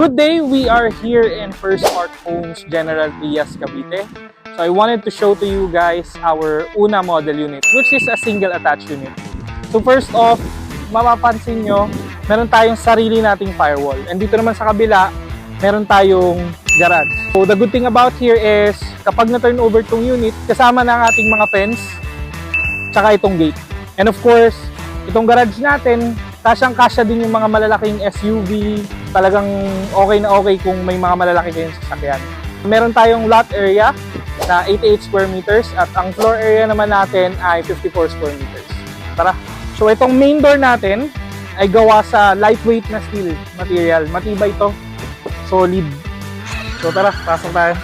Good day, we are here in First Park Homes General Trias, Cavite. So I wanted to show to you guys our Una model unit, which is a single attached unit. So first off, mapapansin nyo, meron tayong sarili nating firewall. And dito naman sa kabila, meron tayong garage. So the good thing about here is, kapag na-turn over tong unit, kasama na ang ating mga fence, tsaka itong gate. And of course, itong garage natin, kasyang-kasya din yung mga malalaking SUV, talagang okay na okay kung may mga malalaki kayong sasakyan. Meron tayong lot area na 88 square meters at ang floor area naman natin ay 54 square meters. Tara! So itong main door natin ay gawa sa lightweight na steel material. Matibay to, solid. So tara, pasok tayo.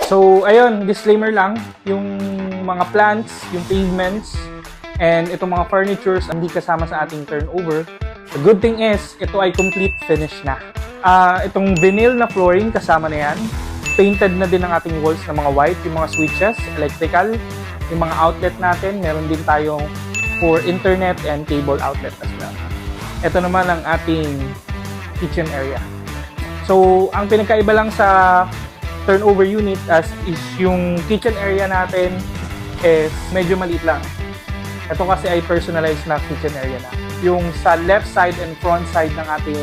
So, ayun, disclaimer lang, yung mga plants, yung pavements, and itong mga furnitures hindi kasama sa ating turnover. The good thing is, ito ay complete finish na. Itong vinyl na flooring, kasama na yan. Painted na din ang ating walls na mga white, yung mga switches, electrical, yung mga outlet natin, meron din tayong for internet and cable outlet as well. Ito naman ang ating kitchen area. So, ang pinagkaiba lang sa turnover unit is yung kitchen area natin is medyo maliit lang. Ito kasi ay personalized na kitchen area na. Yung sa left side and front side ng ating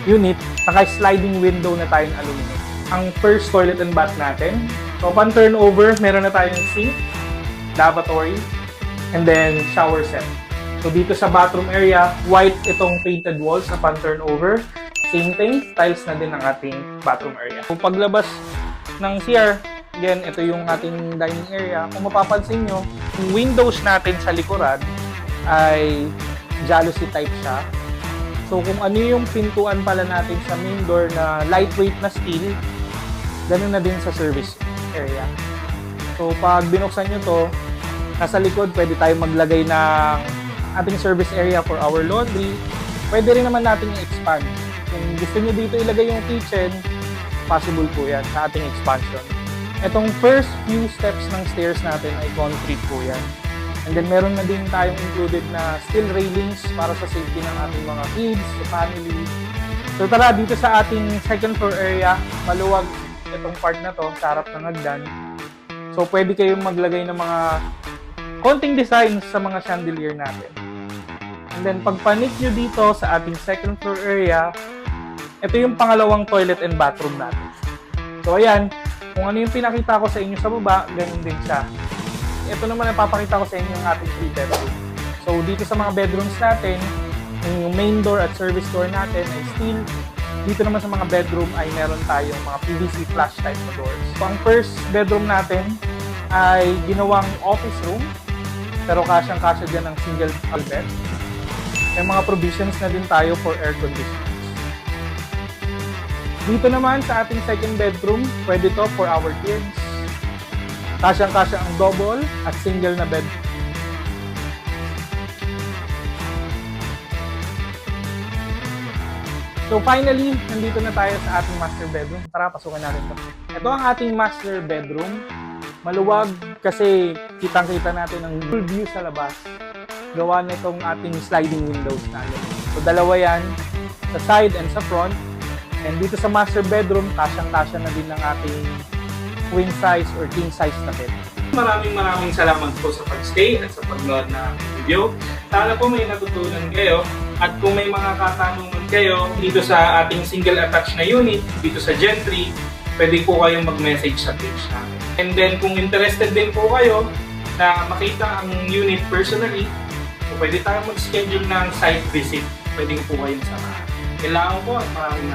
unit, naka-sliding window na tayong aluminum. Ang first toilet and bath natin. So upon turnover, meron na tayong sink, lavatory, and then shower set. So dito sa bathroom area, white itong painted walls upon turnover. Same thing, tiles na din ang ating bathroom area. Kung paglabas ng CR, again, ito yung ating dining area. Kung mapapansin nyo, yung windows natin sa likuran ay jalousie type siya. So kung ano yung pintuan pala natin sa main door na lightweight na steel, ganun na din sa service area. So pag binuksan nyo to, nasa likod pwede tayo maglagay ng ating service area for our laundry. Pwede rin naman natin i-expand. Kung gusto nyo dito ilagay yung kitchen, possible po yan sa ating expansion. Itong first few steps ng stairs natin ay concrete po yan. And then meron na din tayong included na steel railings para sa safety ng ating mga kids, sa family. So tara, dito sa ating second floor area, maluwag itong part na to, sa harap ng hagdan. So pwede kayong maglagay ng mga konting designs sa mga chandelier natin. And then pagpanik nyo dito sa ating second floor area, ito yung pangalawang toilet and bathroom natin. So ayan, kung ano yung pinakita ko sa inyo sa baba, ganun din siya. Ito naman ang papakita ko sa inyo yung ating 3 bedroom. So dito sa mga bedrooms natin, yung main door at service door natin ay steel. Dito naman sa mga bedroom ay meron tayong mga PVC flash type na doors. So ang first bedroom natin ay ginawang office room, pero kasyang-kasya dyan ng single bed. May mga provisions na din tayo for air conditioning. Dito naman sa ating second bedroom, pwede to for our kids. Kasyang-kasya ang double at single na bed. So finally, nandito na tayo sa ating master bedroom. Tara, pasukan natin ito. Ito ang ating master bedroom. Maluwag kasi kitang-kita natin ang full view sa labas. Gawa na itong ating sliding windows natin. So dalawa yan, sa side and sa front. And dito sa master bedroom, kasyang-kasya na din ng ating queen size or king size na bed. Maraming salamat po sa pag-stay at sa pag-nood na video. Sana po may natutunan kayo. At kung may mga katanungan kayo dito sa ating single attached na unit, dito sa Gen 3, pwede po kayong mag-message sa page namin. And then kung interested din po kayo na makita ang unit personally, pwede tayong mag-schedule ng site visit. Pwede po kayong samahan. Kailangan po at maraming